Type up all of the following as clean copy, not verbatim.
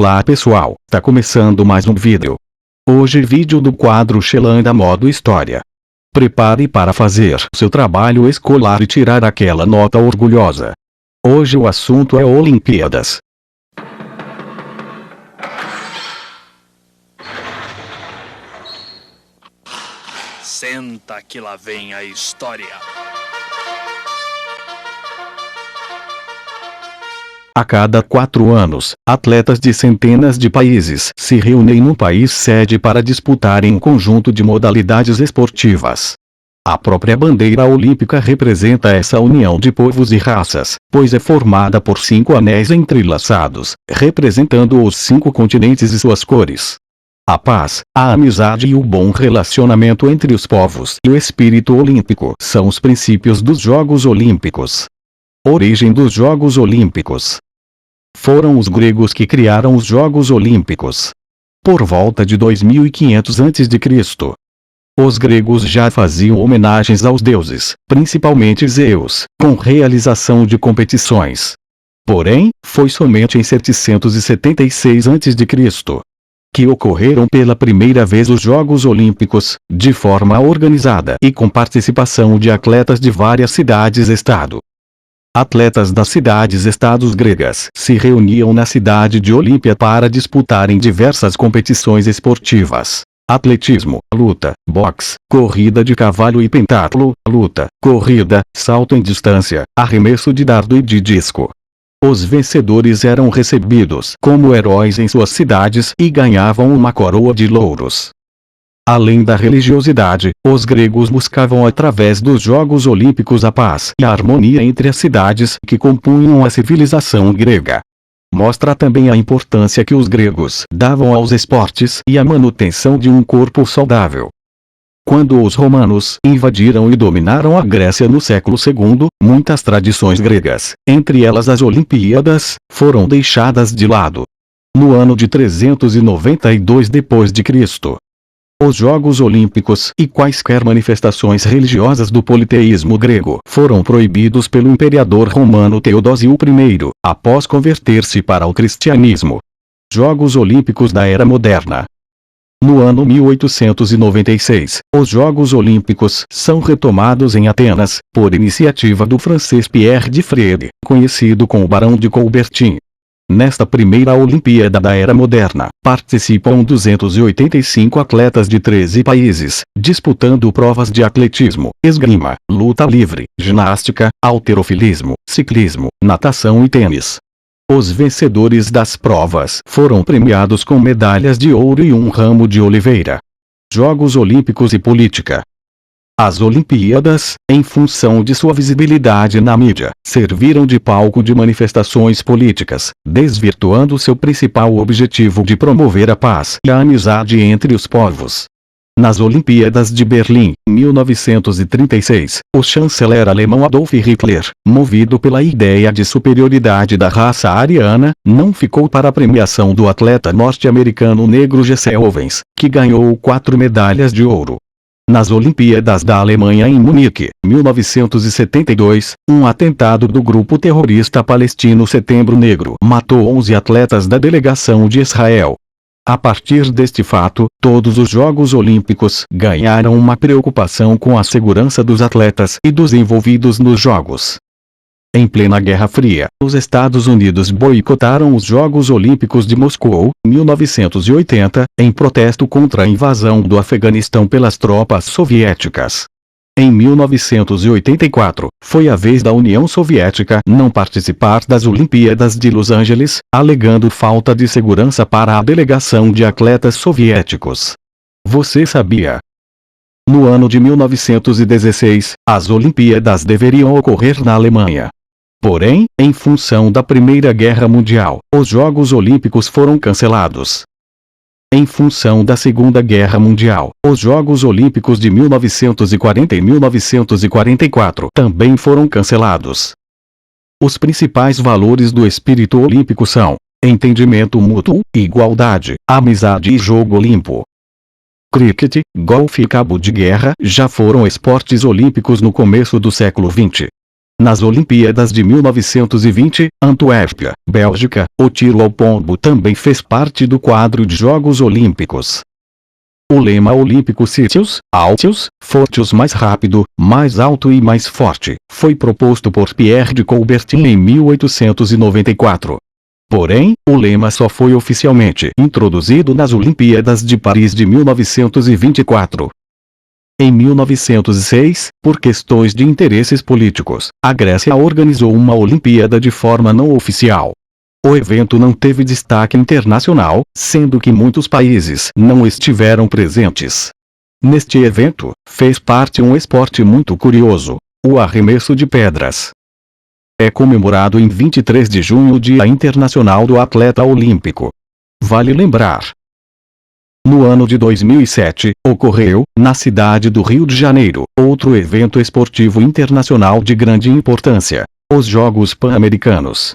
Olá pessoal, tá começando mais um vídeo. Hoje vídeo do quadro Xelanda Modo História. Prepare para fazer seu trabalho escolar e tirar aquela nota orgulhosa. Hoje o assunto é Olimpíadas. Senta que lá vem a história. A cada 4 anos, atletas de centenas de países se reúnem no país sede para disputarem um conjunto de modalidades esportivas. A própria bandeira olímpica representa essa união de povos e raças, pois é formada por 5 anéis entrelaçados, representando os 5 continentes e suas cores. A paz, a amizade e o bom relacionamento entre os povos e o espírito olímpico são os princípios dos Jogos Olímpicos. Origem dos Jogos Olímpicos. Foram os gregos que criaram os Jogos Olímpicos. Por volta de 2500 a.C. Os gregos já faziam homenagens aos deuses, principalmente Zeus, com realização de competições. Porém, foi somente em 776 a.C. que ocorreram pela primeira vez os Jogos Olímpicos, de forma organizada e com participação de atletas de várias cidades-estado. Atletas das cidades-estados gregas se reuniam na cidade de Olímpia para disputarem diversas competições esportivas: atletismo, luta, boxe, corrida de cavalo e pentatlo, luta, corrida, salto em distância, arremesso de dardo e de disco. Os vencedores eram recebidos como heróis em suas cidades e ganhavam uma coroa de louros. Além da religiosidade, os gregos buscavam através dos Jogos Olímpicos a paz e a harmonia entre as cidades que compunham a civilização grega. Mostra também a importância que os gregos davam aos esportes e à manutenção de um corpo saudável. Quando os romanos invadiram e dominaram a Grécia no século II, muitas tradições gregas, entre elas as Olimpíadas, foram deixadas de lado. No ano de 392 d.C., os Jogos Olímpicos e quaisquer manifestações religiosas do politeísmo grego foram proibidos pelo imperador romano Teodósio I, após converter-se para o cristianismo. Jogos Olímpicos da Era Moderna. No ano 1896, os Jogos Olímpicos são retomados em Atenas, por iniciativa do francês Pierre de Frede, conhecido como Barão de Coubertin. Nesta primeira Olimpíada da Era Moderna, participam 285 atletas de 13 países, disputando provas de atletismo, esgrima, luta livre, ginástica, halterofilismo, ciclismo, natação e tênis. Os vencedores das provas foram premiados com medalhas de ouro e um ramo de oliveira. Jogos Olímpicos e política. As Olimpíadas, em função de sua visibilidade na mídia, serviram de palco de manifestações políticas, desvirtuando seu principal objetivo de promover a paz e a amizade entre os povos. Nas Olimpíadas de Berlim, 1936, o chanceler alemão Adolf Hitler, movido pela ideia de superioridade da raça ariana, não ficou para a premiação do atleta norte-americano negro Jesse Owens, que ganhou 4 medalhas de ouro. Nas Olimpíadas da Alemanha em Munique, 1972, um atentado do grupo terrorista palestino Setembro Negro matou 11 atletas da delegação de Israel. A partir deste fato, todos os Jogos Olímpicos ganharam uma preocupação com a segurança dos atletas e dos envolvidos nos Jogos. Em plena Guerra Fria, os Estados Unidos boicotaram os Jogos Olímpicos de Moscou, 1980, em protesto contra a invasão do Afeganistão pelas tropas soviéticas. Em 1984, foi a vez da União Soviética não participar das Olimpíadas de Los Angeles, alegando falta de segurança para a delegação de atletas soviéticos. Você sabia? No ano de 1916, as Olimpíadas deveriam ocorrer na Alemanha. Porém, em função da Primeira Guerra Mundial, os Jogos Olímpicos foram cancelados. Em função da Segunda Guerra Mundial, os Jogos Olímpicos de 1940 e 1944 também foram cancelados. Os principais valores do espírito olímpico são: entendimento mútuo, igualdade, amizade e jogo limpo. Cricket, golfe e cabo de guerra já foram esportes olímpicos no começo do século XX. Nas Olimpíadas de 1920, Antuérpia, Bélgica, o tiro ao pombo também fez parte do quadro de Jogos Olímpicos. O lema olímpico Sitius, Altius, Fortius, mais rápido, mais alto e mais forte, foi proposto por Pierre de Coubertin em 1894. Porém, o lema só foi oficialmente introduzido nas Olimpíadas de Paris de 1924. Em 1906, por questões de interesses políticos, a Grécia organizou uma Olimpíada de forma não oficial. O evento não teve destaque internacional, sendo que muitos países não estiveram presentes. Neste evento, fez parte um esporte muito curioso: o arremesso de pedras. É comemorado em 23 de junho, Dia Internacional do Atleta Olímpico. Vale lembrar. No ano de 2007, ocorreu, na cidade do Rio de Janeiro, outro evento esportivo internacional de grande importância: os Jogos Pan-Americanos.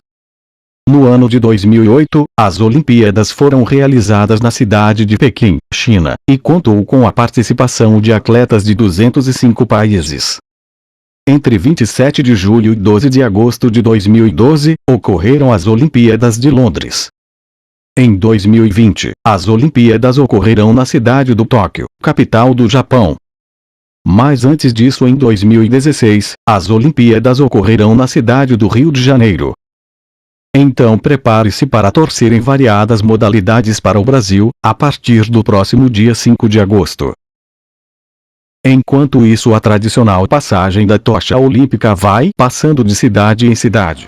No ano de 2008, as Olimpíadas foram realizadas na cidade de Pequim, China, e contou com a participação de atletas de 205 países. Entre 27 de julho e 12 de agosto de 2012, ocorreram as Olimpíadas de Londres. Em 2020, as Olimpíadas ocorrerão na cidade do Tóquio, capital do Japão. Mas antes disso, em 2016, as Olimpíadas ocorrerão na cidade do Rio de Janeiro. Então prepare-se para torcer em variadas modalidades para o Brasil, a partir do próximo dia 5 de agosto. Enquanto isso, a tradicional passagem da tocha olímpica vai passando de cidade em cidade.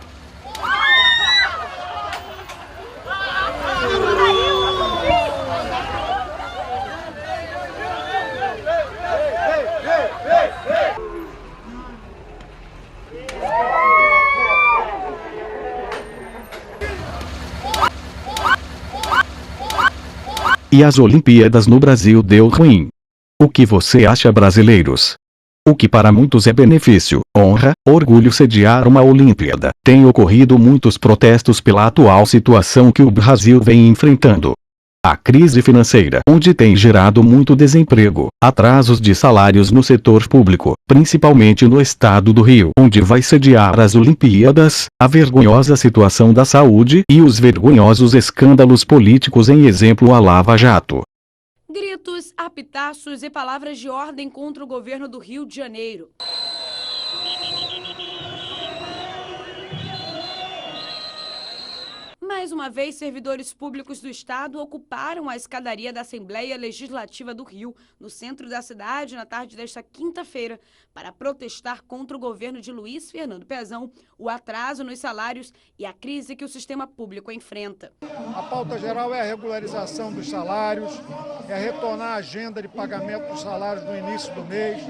E as Olimpíadas no Brasil deu ruim. O que você acha, brasileiros? O que para muitos é benefício, honra, orgulho sediar uma Olimpíada. Tem ocorrido muitos protestos pela atual situação que o Brasil vem enfrentando. A crise financeira, onde tem gerado muito desemprego, atrasos de salários no setor público, principalmente no estado do Rio, onde vai sediar as Olimpíadas, a vergonhosa situação da saúde e os vergonhosos escândalos políticos, em exemplo a Lava Jato. Gritos, apitaços e palavras de ordem contra o governo do Rio de Janeiro. Mais uma vez, servidores públicos do Estado ocuparam a escadaria da Assembleia Legislativa do Rio, no centro da cidade, na tarde desta quinta-feira, para protestar contra o governo de Luiz Fernando Pezão, o atraso nos salários e a crise que o sistema público enfrenta. A pauta geral é a regularização dos salários, é retornar a agenda de pagamento dos salários no início do mês,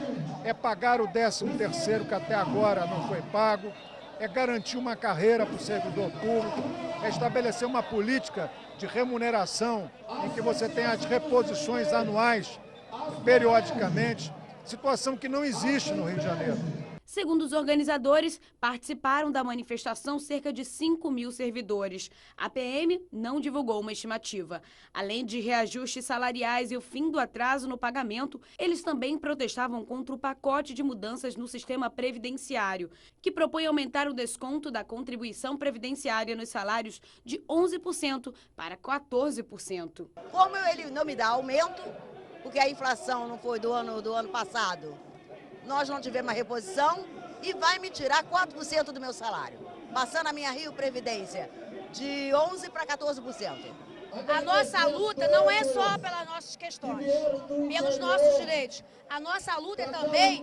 é pagar o 13º que até agora não foi pago, é garantir uma carreira para o servidor público, é estabelecer uma política de remuneração em que você tem as reposições anuais, periodicamente, situação que não existe no Rio de Janeiro. Segundo os organizadores, participaram da manifestação cerca de 5.000 servidores. A PM não divulgou uma estimativa. Além de reajustes salariais e o fim do atraso no pagamento, eles também protestavam contra o pacote de mudanças no sistema previdenciário, que propõe aumentar o desconto da contribuição previdenciária nos salários de 11% para 14%. Como ele não me dá aumento, porque a inflação não foi do ano passado, nós não tivemos a reposição e vai me tirar 4% do meu salário, passando a minha Rio Previdência de 11% para 14%. A nossa luta não é só pelas nossas questões, pelos nossos direitos. A nossa luta é também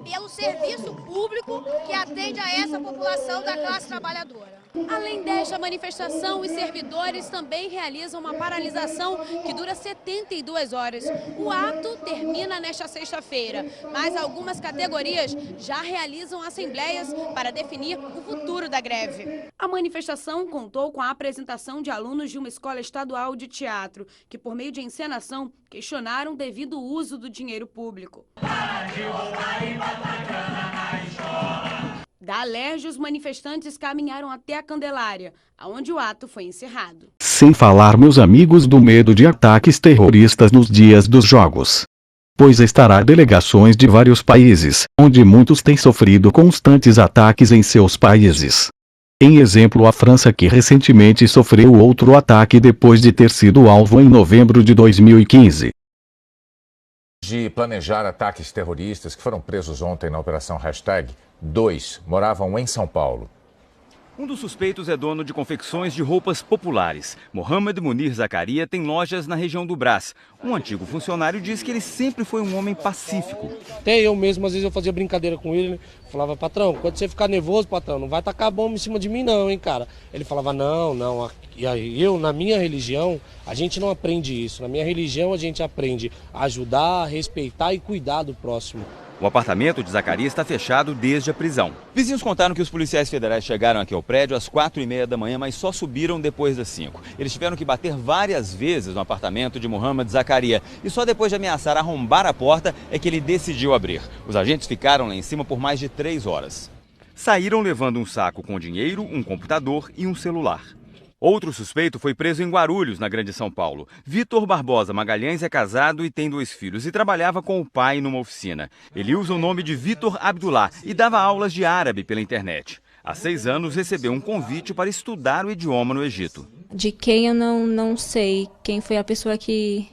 pelo serviço público que atende a essa população da classe trabalhadora. Além desta manifestação, os servidores também realizam uma paralisação que dura 72 horas. O ato termina nesta sexta-feira, mas algumas categorias já realizam assembleias para definir o futuro da greve. A manifestação contou com a apresentação de alunos de uma escola estadual de teatro, que por meio de encenação questionaram o devido uso do dinheiro público. Da Alerj, os manifestantes caminharam até a Candelária, onde o ato foi encerrado. Sem falar, meus amigos, do medo de ataques terroristas nos dias dos jogos. pois estará delegações de vários países, onde muitos têm sofrido constantes ataques em seus países. Em exemplo, a França, que recentemente sofreu outro ataque depois de ter sido alvo em novembro de 2015. De planejar ataques terroristas que foram presos ontem na Operação Hashtag, 2 moravam em São Paulo. Um dos suspeitos é dono de confecções de roupas populares. Mohamed Munir Zakaria tem lojas na região do Brás. Um antigo funcionário diz que ele sempre foi um homem pacífico. Até eu mesmo, às vezes eu fazia brincadeira com ele, falava, patrão, quando você ficar nervoso, patrão, não vai tacar a bomba em cima de mim não, hein, cara. Ele falava, não. E aí, na minha religião, a gente não aprende isso. Na minha religião, a gente aprende a ajudar, respeitar e cuidar do próximo. O apartamento de Zacarias está fechado desde a prisão. Vizinhos contaram que os policiais federais chegaram aqui ao prédio às 4h30 da manhã, mas só subiram depois das 5. Eles tiveram que bater várias vezes no apartamento de Mohamed Zakaria e só depois de ameaçar arrombar a porta é que ele decidiu abrir. Os agentes ficaram lá em cima por mais de 3 horas. Saíram levando um saco com dinheiro, um computador e um celular. Outro suspeito foi preso em Guarulhos, na Grande São Paulo. Vitor Barbosa Magalhães é casado e tem 2 filhos e trabalhava com o pai numa oficina. Ele usa o nome de Vitor Abdullah e dava aulas de árabe pela internet. Há 6 anos recebeu um convite para estudar o idioma no Egito. De quem eu não sei quem foi a pessoa que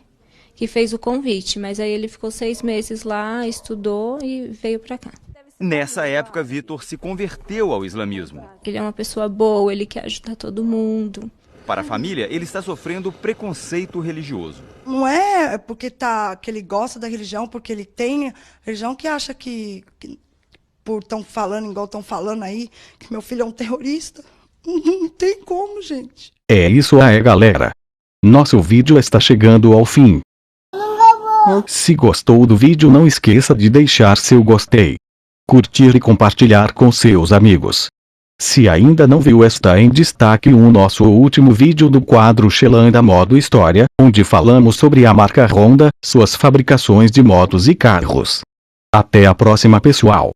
fez o convite, mas aí ele ficou 6 meses lá, estudou e veio para cá. Nessa época, Vitor se converteu ao islamismo. Ele é uma pessoa boa, ele quer ajudar todo mundo. Para a família, ele está sofrendo preconceito religioso. Não é porque que ele gosta da religião, porque ele tem religião, que acha que por estão falando, igual estão falando aí, que meu filho é um terrorista. Não tem como, gente. É isso aí, galera. Nosso vídeo está chegando ao fim. Se gostou do vídeo, não esqueça de deixar seu gostei, curtir e compartilhar com seus amigos. Se ainda não viu, está em destaque o nosso último vídeo do quadro Xelanda Modo História, onde falamos sobre a marca Honda, suas fabricações de motos e carros. Até a próxima, pessoal!